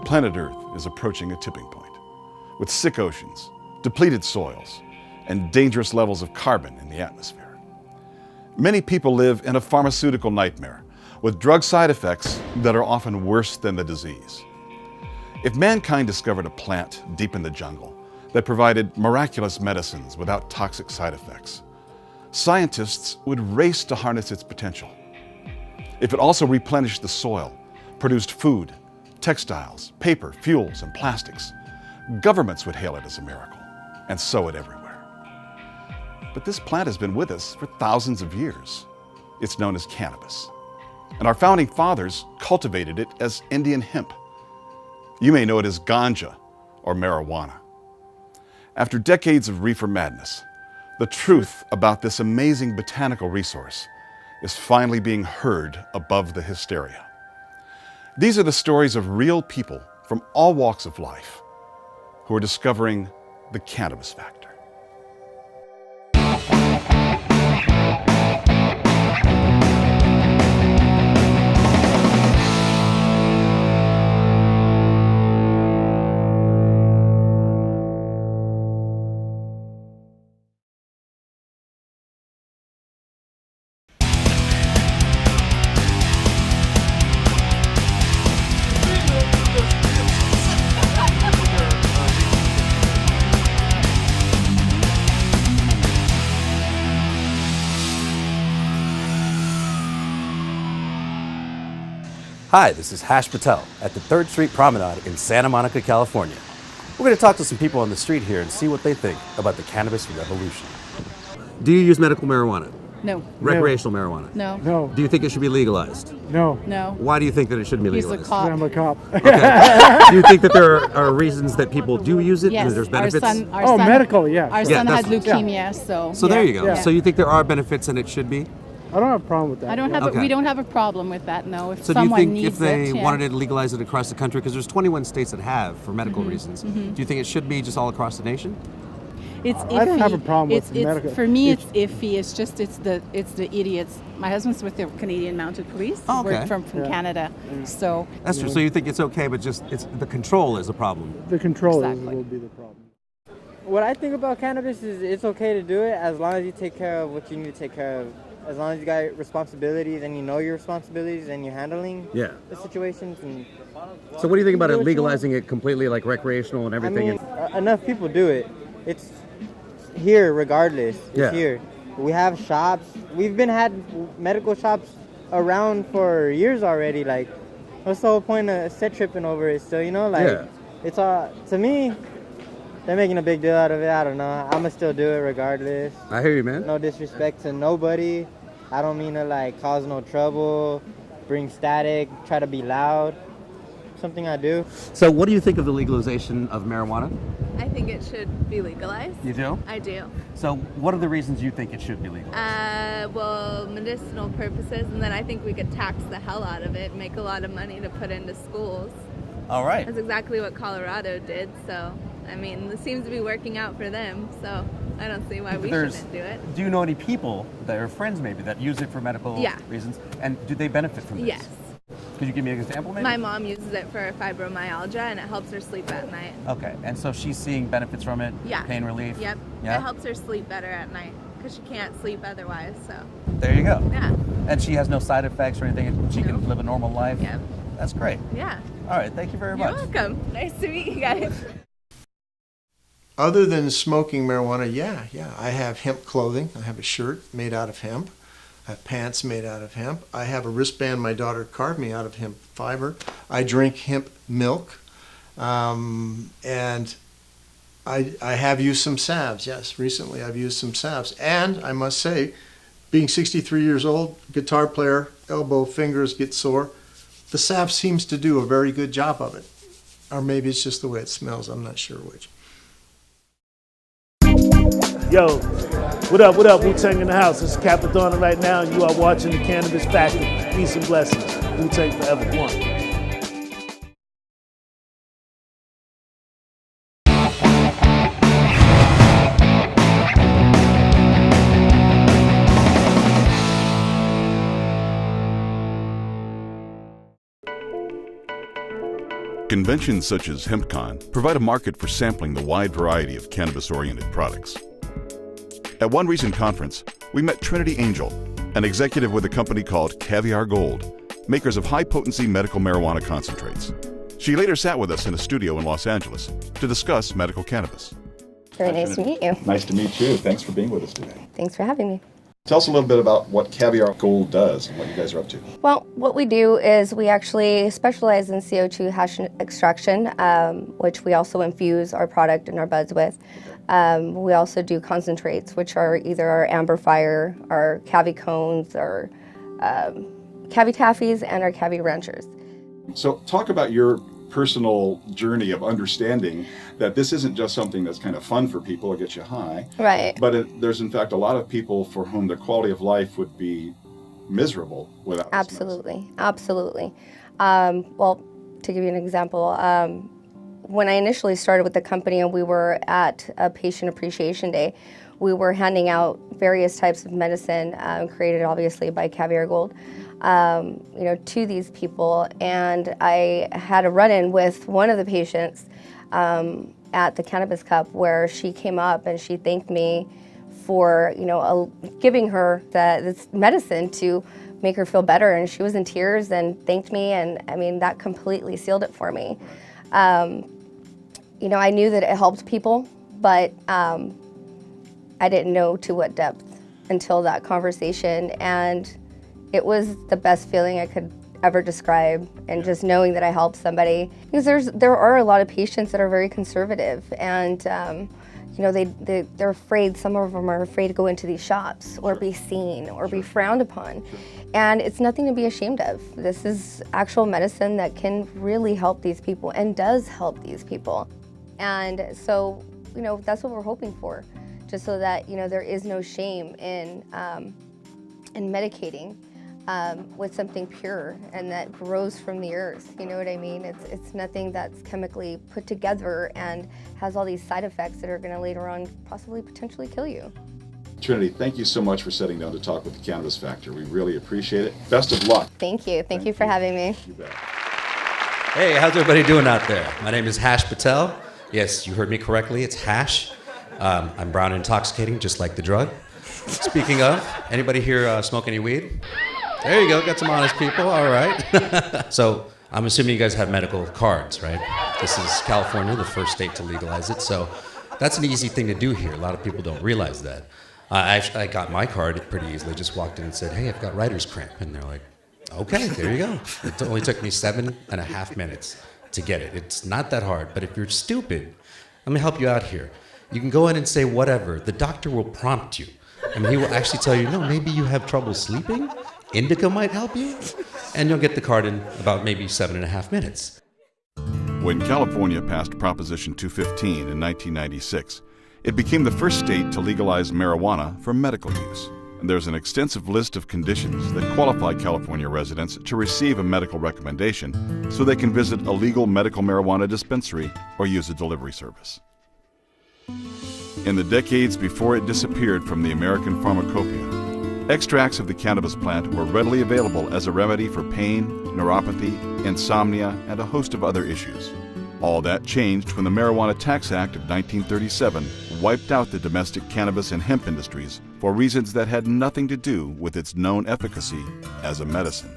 Planet Earth is approaching a tipping point, with sick oceans, depleted soils, and dangerous levels of carbon in the atmosphere. Many people live in a pharmaceutical nightmare, with drug side effects that are often worse than the disease. If mankind discovered a plant deep in the jungle that provided miraculous medicines without toxic side effects, scientists would race to harness its potential. If it also replenished the soil, produced food, textiles, paper, fuels, and plastics, governments would hail it as a miracle and sow it everywhere. But this plant has been with us for thousands of years. It's known as cannabis, and our founding fathers cultivated it as Indian hemp. You may know it as ganja or marijuana. After decades of reefer madness, the truth about this amazing botanical resource is finally being heard above the hysteria. These are the stories of real people from all walks of life who are discovering the cannabis factor. Hi, this is Hash Patel at the 3rd Street Promenade in Santa Monica, California. We're going to talk to some people on the street here and see what they think about the cannabis revolution. Do you use medical marijuana? No. Recreational marijuana? No. No. Do you think it should be legalized? No. No. Why do you think that it shouldn't be He's legalized? a cop. I'm a cop. Okay. Do you think that there are reasons that people do use it? Yes. And there's benefits? Our Oh, son, medical, yeah. Our sure. son Yeah, had that's- leukemia, so. So there you go. Yeah. So you think there are benefits and it should be? I don't have a problem with that. I don't have. Okay. We don't have a problem with that. No. If So do you someone think needs if they it, yeah. wanted to legalize it across the country, because there's 21 states that have for medical reasons, do you think it should be just all across the nation? It's iffy. I don't have a problem with it's, medical. For me, it's iffy. It's just it's the idiots. My husband's with the Canadian Mounted Police. Oh, okay. We're from Yeah. Canada, so That's true. So you think it's okay, but just it's the control is a problem. The control Exactly. will be the problem. What I think about cannabis is it's okay to do it as long as you take care of what you need to take care of. As long as you got responsibilities and you know your responsibilities and you're handling Yeah. the situations. And So what do you think about Do it what you legalizing it completely, like recreational and I everything? mean, enough people do it. It's here regardless. It's Yeah. here. We have shops. We've been had medical shops around for years already. Like, what's the whole point of set tripping over it still? You know, like Yeah. it's all to me. They're making a big deal out of it. I don't know. I'ma still do it regardless. I hear you, man. No disrespect to nobody. I don't mean to like cause no trouble, bring static, try to be loud. Something I do. So what do you think of the legalization of marijuana? I think it should be legalized. You do? I do. So what are the reasons you think it should be legalized? Well, medicinal purposes, and then I think we could tax the hell out of it, make a lot of money to put into schools. All right. That's exactly what Colorado did. So, I mean, it seems to be working out for them. So, I don't see why we shouldn't do it. Do you know any people that are friends maybe that use it for medical Yeah. reasons? And do they benefit from this? Yes. Could you give me an example maybe? My mom uses it for fibromyalgia, and it helps her sleep at night. Okay, and so she's seeing benefits from it? Yeah. Pain relief? Yep. Yeah? It helps her sleep better at night because she can't sleep otherwise. So, There you go. yeah. And she has no side effects or anything, and she No. can live a normal life? Yep. That's great. Yeah. All right, thank you very You're much. welcome. Nice to meet you guys. Other than smoking marijuana, yeah. I have hemp clothing. I have a shirt made out of hemp. I have pants made out of hemp. I have a wristband my daughter carved me out of hemp fiber. I drink hemp milk. And I have used some salves. Yes, recently I've used some salves. And I must say, being 63 years old, guitar player, elbow, fingers get sore, the salve seems to do a very good job of it. Or maybe it's just the way it smells. I'm not sure which. Yo, what up, Wu-Tang in the house? This is Capadonna right now, and you are watching the Cannabis Factory. Peace and blessings. Wu-Tang forever, one. Conventions such as HempCon provide a market for sampling the wide variety of cannabis-oriented products. At one recent conference, we met Trinity Angel, an executive with a company called Caviar Gold, makers of high-potency medical marijuana concentrates. She later sat with us in a studio in Los Angeles to discuss medical cannabis. Very nice to meet you. Nice to meet you. Thanks for being with us today. Thanks for having me. Tell us a little bit about what Caviar Gold does and what you guys are up to. Well, what we do is we actually specialize in CO2 hash extraction, which we also infuse our product in our buds with. We also do concentrates, which are either our amber fire, our cavi cones, our cavi taffies, and our cavi ranchers. So talk about your personal journey of understanding that this isn't just something that's kind of fun for people or gets you high. Right. But there's in fact a lot of people for whom the quality of life would be miserable without this medicine. Absolutely. Well, to give you an example, when I initially started with the company and we were at a patient appreciation day, we were handing out various types of medicine created obviously by Caviar Gold, to these people. And I had a run-in with one of the patients at the Cannabis Cup where she came up and she thanked me for, giving her this medicine to make her feel better. And she was in tears and thanked me. And I mean, that completely sealed it for me. I knew that it helped people, but I didn't know to what depth until that conversation. And it was the best feeling I could ever describe, and just knowing that I helped somebody. Because there are a lot of patients that are very conservative, and they're afraid. Some of them are afraid to go into these shops or be seen or be frowned upon. And it's nothing to be ashamed of. This is actual medicine that can really help these people and does help these people. And so, that's what we're hoping for, just so that, there is no shame in medicating with something pure and that grows from the earth. You know what I mean? It's nothing that's chemically put together and has all these side effects that are going to later on possibly potentially kill you. Trinity, thank you so much for sitting down to talk with the Cannabis Factor. We really appreciate it. Best of luck. Thank you. Thank you for having me. You bet. Hey, how's everybody doing out there? My name is Hash Patel. Yes, you heard me correctly. It's hash. I'm brown and intoxicating, just like the drug. Speaking of, anybody here smoke any weed? There you go, got some honest people, all right. So I'm assuming you guys have medical cards, right? This is California, the first state to legalize it, so that's an easy thing to do here. A lot of people don't realize that. I got my card pretty easily, just walked in and said, hey, I've got writer's cramp. And they're like, okay, there you go. It only took me 7.5 minutes to get it. It's not that hard, but if you're stupid, let me help you out here. You can go in and say whatever. The doctor will prompt you. I mean, he will actually tell you, no, maybe you have trouble sleeping. Indica might help you. And you'll get the card in about maybe 7.5 minutes. When California passed Proposition 215 in 1996, it became the first state to legalize marijuana for medical use. And there's an extensive list of conditions that qualify California residents to receive a medical recommendation so they can visit a legal medical marijuana dispensary or use a delivery service. In the decades before it disappeared from the American pharmacopoeia, extracts of the cannabis plant were readily available as a remedy for pain, neuropathy, insomnia, and a host of other issues. All that changed when the Marijuana Tax Act of 1937 wiped out the domestic cannabis and hemp industries for reasons that had nothing to do with its known efficacy as a medicine.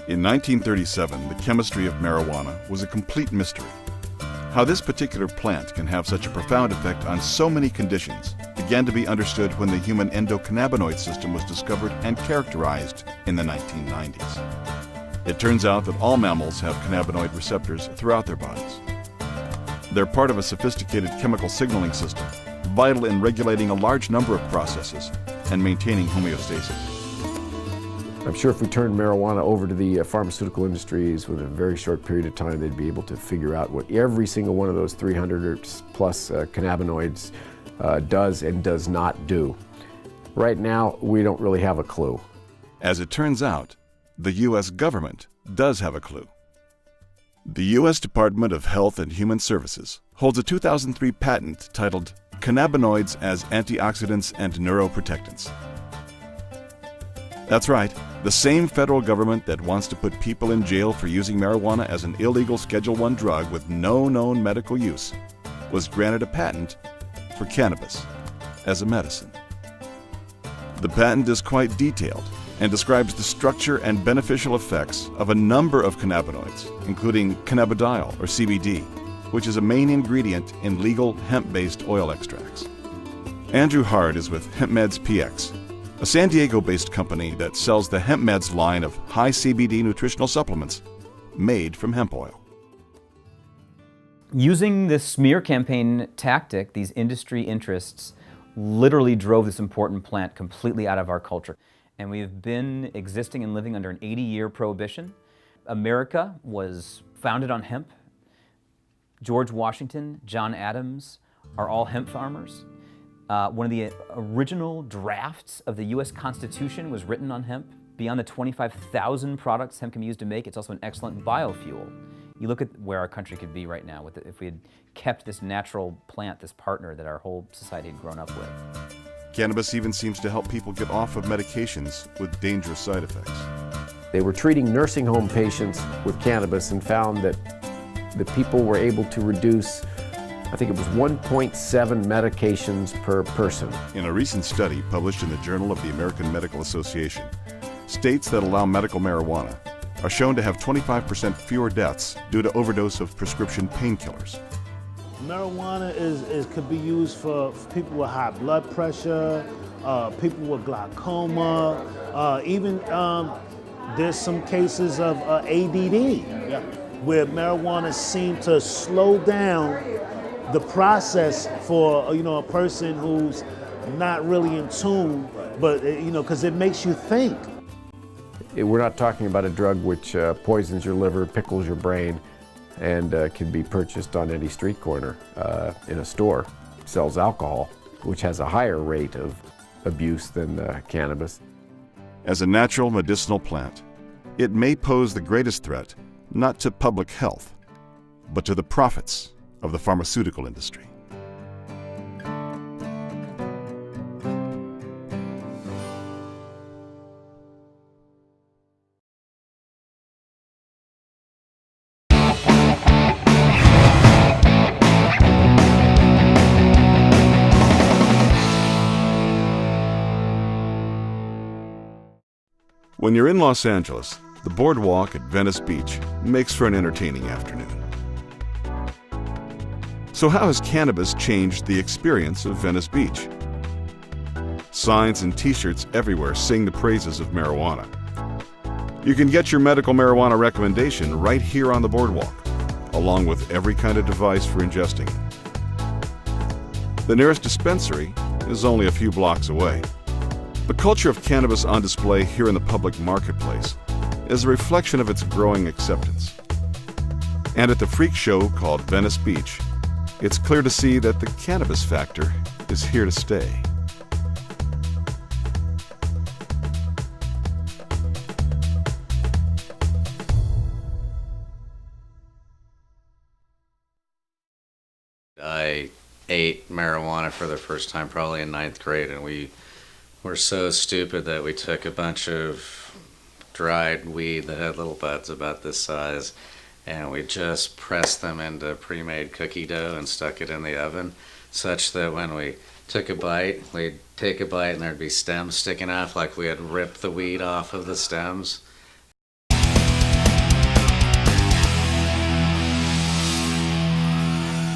In 1937, the chemistry of marijuana was a complete mystery. How this particular plant can have such a profound effect on so many conditions began to be understood when the human endocannabinoid system was discovered and characterized in the 1990s. It turns out that all mammals have cannabinoid receptors throughout their bodies. They're part of a sophisticated chemical signaling system, vital in regulating a large number of processes and maintaining homeostasis. I'm sure if we turned marijuana over to the pharmaceutical industries within a very short period of time, they'd be able to figure out what every single one of those 300 or plus cannabinoids does and does not do. Right now, we don't really have a clue. As it turns out, the U.S. government does have a clue. The U.S. Department of Health and Human Services holds a 2003 patent titled Cannabinoids as Antioxidants and Neuroprotectants. That's right, the same federal government that wants to put people in jail for using marijuana as an illegal Schedule I drug with no known medical use was granted a patent for cannabis as a medicine. The patent is quite detailed and describes the structure and beneficial effects of a number of cannabinoids, including cannabidiol, or CBD, which is a main ingredient in legal hemp-based oil extracts. Andrew Hard is with HempMeds PX, a San Diego-based company that sells the HempMeds line of high CBD nutritional supplements made from hemp oil. Using this smear campaign tactic, these industry interests literally drove this important plant completely out of our culture. And we've been existing and living under an 80-year prohibition. America was founded on hemp. George Washington, John Adams are all hemp farmers. One of the original drafts of the US Constitution was written on hemp. Beyond the 25,000 products hemp can be used to make, it's also an excellent biofuel. You look at where our country could be right now if we had kept this natural plant, this partner that our whole society had grown up with. Cannabis even seems to help people get off of medications with dangerous side effects. They were treating nursing home patients with cannabis and found that the people were able to reduce, I think it was 1.7 medications per person. In a recent study published in the Journal of the American Medical Association, states that allow medical marijuana are shown to have 25% fewer deaths due to overdose of prescription painkillers. Marijuana could be used for people with high blood pressure, people with glaucoma, even there's some cases of ADD, where marijuana seems to slow down the process for a person who's not really in tune, but because it makes you think. We're not talking about a drug which poisons your liver, pickles your brain, and can be purchased on any street corner in a store. It sells alcohol, which has a higher rate of abuse than cannabis. As a natural medicinal plant, it may pose the greatest threat not to public health, but to the profits of the pharmaceutical industry. When you're in Los Angeles, the boardwalk at Venice Beach makes for an entertaining afternoon. So how has cannabis changed the experience of Venice Beach? Signs and t-shirts everywhere sing the praises of marijuana. You can get your medical marijuana recommendation right here on the boardwalk, along with every kind of device for ingesting it. The nearest dispensary is only a few blocks away. The culture of cannabis on display here in the public marketplace is a reflection of its growing acceptance. And at the freak show called Venice Beach, it's clear to see that the cannabis factor is here to stay. I ate marijuana for the first time probably in 9th grade, and we were so stupid that we took a bunch of dried weed that had little buds about this size, and we just pressed them into pre-made cookie dough and stuck it in the oven, such that when we took a bite, we'd take a bite and there'd be stems sticking off like we had ripped the weed off of the stems.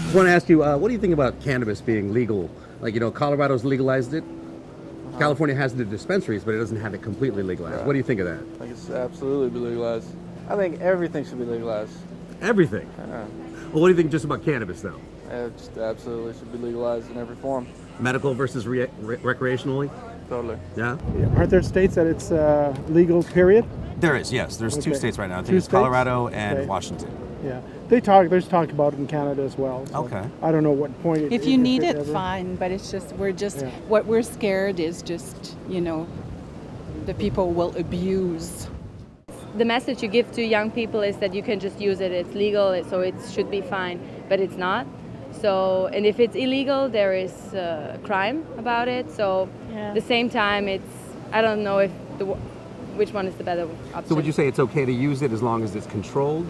I just want to ask you, what do you think about cannabis being legal? Like, Colorado's legalized it. California has the dispensaries, but it doesn't have it completely legalized. Right. What do you think of that? I think it's absolutely be legalized. I think everything should be legalized. Everything? Yeah. Well, what do you think just about cannabis, though? It just absolutely should be legalized in every form. Medical versus recreationally? Totally. Yeah? Aren't there states that it's legal, period? There is, yes. There's two Okay. states right now. I Two think it's states? Colorado and Okay. Washington. Yeah. There's talk about it in Canada as well. So Okay. I don't know what point it If you need it, ever- fine, but it's just, Yeah. what we're scared is just, the people will abuse. The message you give to young people is that you can just use it, it's legal, so it should be fine, but it's not. So, and if it's illegal, there is crime about it. So, Yeah. at the same time, I don't know if which one is the better option. So would you say it's okay to use it as long as it's controlled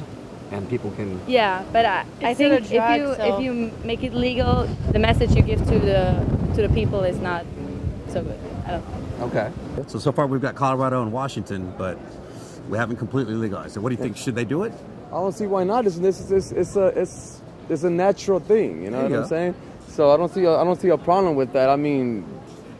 and people can? Yeah, but I It's think still a drug, so- if you make it legal, the message you give to the people is not so good. I don't know. Okay. So far we've got Colorado and Washington, but we haven't completely legalized it. What do you think? Should they do it? I don't see why not. It's a natural thing. You know There you what go. I'm saying? So I don't see a problem with that. I mean,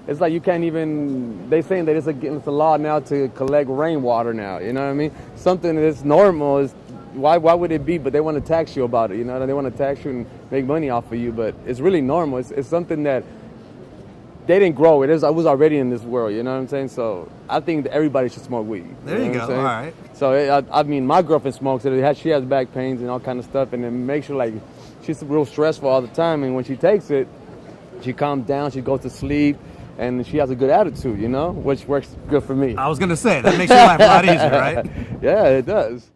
it's like you can't even. They saying that it's a law now to collect rainwater now. You know what I mean? Something that's normal is. Why would it be? But they want to tax you about it. You know, they want to tax you and make money off of you. But it's really normal. It's something that they didn't grow. It was already in this world. You know what I'm saying? So I think that everybody should smoke weed. There you know what go. I'm saying? All right. So I mean, my girlfriend smokes it. She has back pains and all kind of stuff, and it makes her like she's real stressful all the time. And when she takes it, she calms down. She goes to sleep, and she has a good attitude. You know, which works good for me. I was gonna say that makes your life a lot easier, right? Yeah, it does.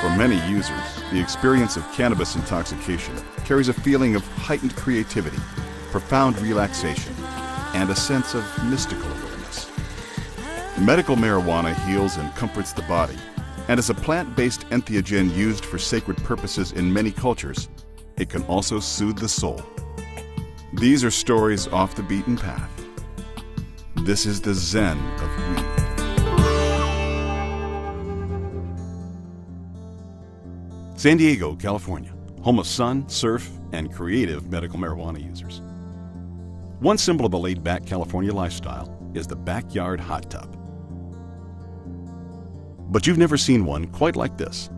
For many users, the experience of cannabis intoxication carries a feeling of heightened creativity, profound relaxation, and a sense of mystical awareness. Medical marijuana heals and comforts the body, and as a plant-based entheogen used for sacred purposes in many cultures, it can also soothe the soul. These are stories off the beaten path. This is the Zen of weed. San Diego, California, home of sun, surf, and creative medical marijuana users. One symbol of the laid-back California lifestyle is the backyard hot tub. But you've never seen one quite like this.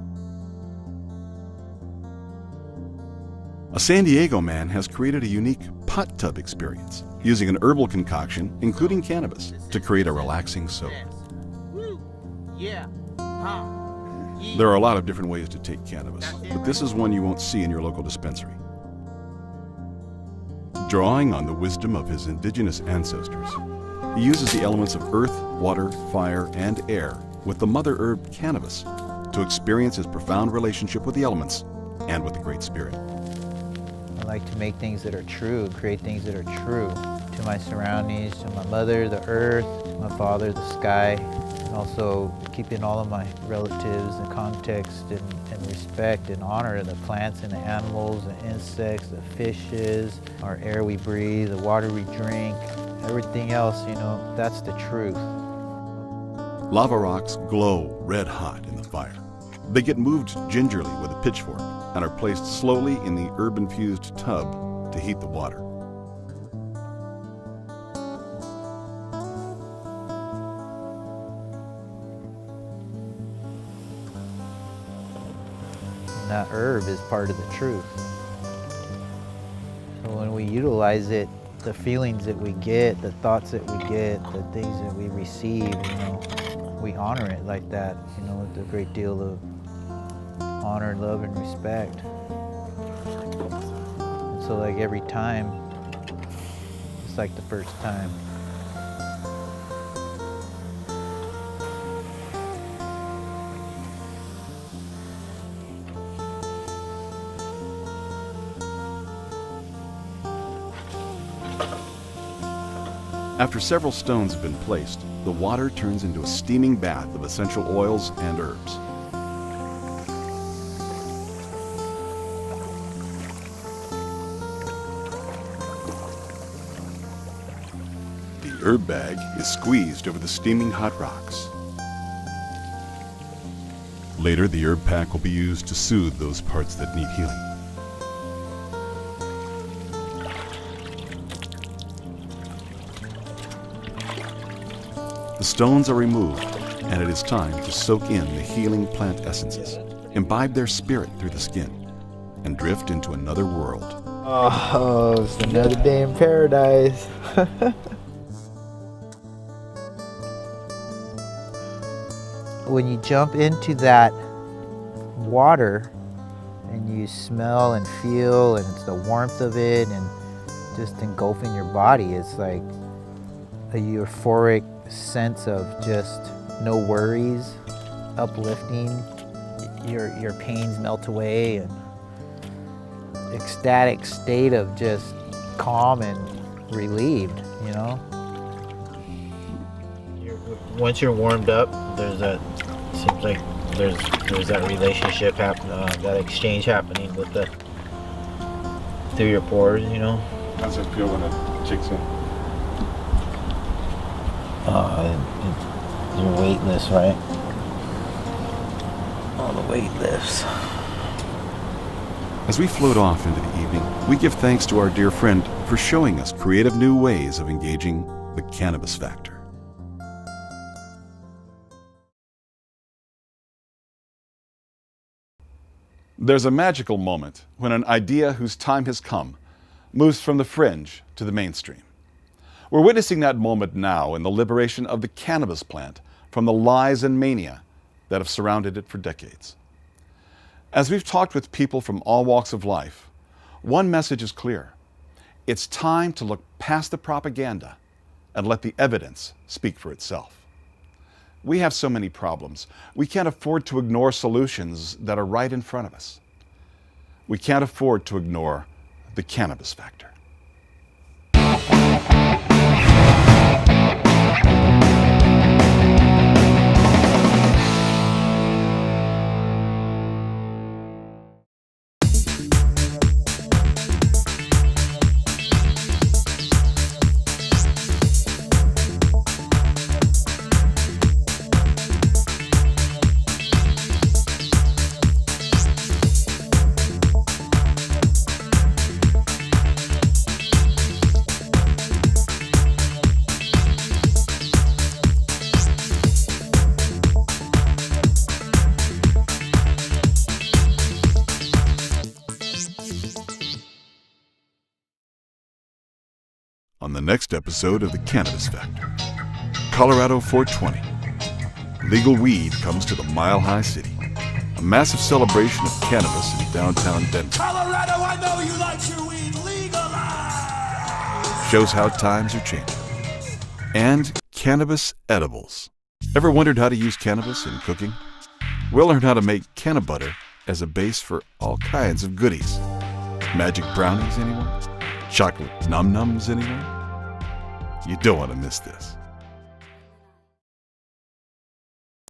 A San Diego man has created a unique hot tub experience using an herbal concoction, including cannabis, to create a relaxing soak. There are a lot of different ways to take cannabis, but this is one you won't see in your local dispensary. Drawing on the wisdom of his indigenous ancestors, he uses the elements of earth, water, fire, and air with the mother herb cannabis to experience his profound relationship with the elements and with the Great Spirit. I like to make things that are true, create things that are true to my surroundings, to my mother, the earth, to my father, the sky, and also keeping all of my relatives in context and respect and honor the plants and the animals, the insects, the fishes, our air we breathe, the water we drink, everything else, you know, that's the truth. Lava rocks glow red hot in the fire. They get moved gingerly with a pitchfork and are placed slowly in the herb-infused tub to heat the water. And that herb is part of the truth. So when we utilize it, the feelings that we get, the thoughts that we get, the things that we receive, you know, we honor it like that, you know, with a great deal of honor, love, and respect. And so like every time, it's like the first time. After several stones have been placed, the water turns into a steaming bath of essential oils and herbs. The herb bag is squeezed over the steaming hot rocks. Later, the herb pack will be used to soothe those parts that need healing. The stones are removed, and it is time to soak in the healing plant essences, imbibe their spirit through the skin, and drift into another world. Oh, it's another day in paradise. When you jump into that water and you smell and feel, and it's the warmth of it and just engulfing your body, it's like a euphoric sense of just no worries, uplifting. Your pains melt away, and ecstatic state of just calm and relieved, you know? Once you're warmed up, seems like there's that relationship that exchange happening through your pores, you know? How's it feel when it kicks in? You're weightless, right? All the weight lifts. As we float off into the evening, we give thanks to our dear friend for showing us creative new ways of engaging the cannabis factor. There's a magical moment when an idea whose time has come moves from the fringe to the mainstream. We're witnessing that moment now in the liberation of the cannabis plant from the lies and mania that have surrounded it for decades. As we've talked with people from all walks of life, one message is clear. It's time to look past the propaganda and let the evidence speak for itself. We have so many problems. We can't afford to ignore solutions that are right in front of us. We can't afford to ignore the cannabis factor. On the next episode of The Cannabis Factor, Colorado 420. Legal weed comes to the Mile High City. A massive celebration of cannabis in downtown Denver. Colorado, I know you like your weed legalized! Shows how times are changing. And cannabis edibles. Ever wondered how to use cannabis in cooking? We'll learn how to make canna butter as a base for all kinds of goodies. Magic brownies, anyone? Chocolate num-nums, anyone? You don't want to miss this.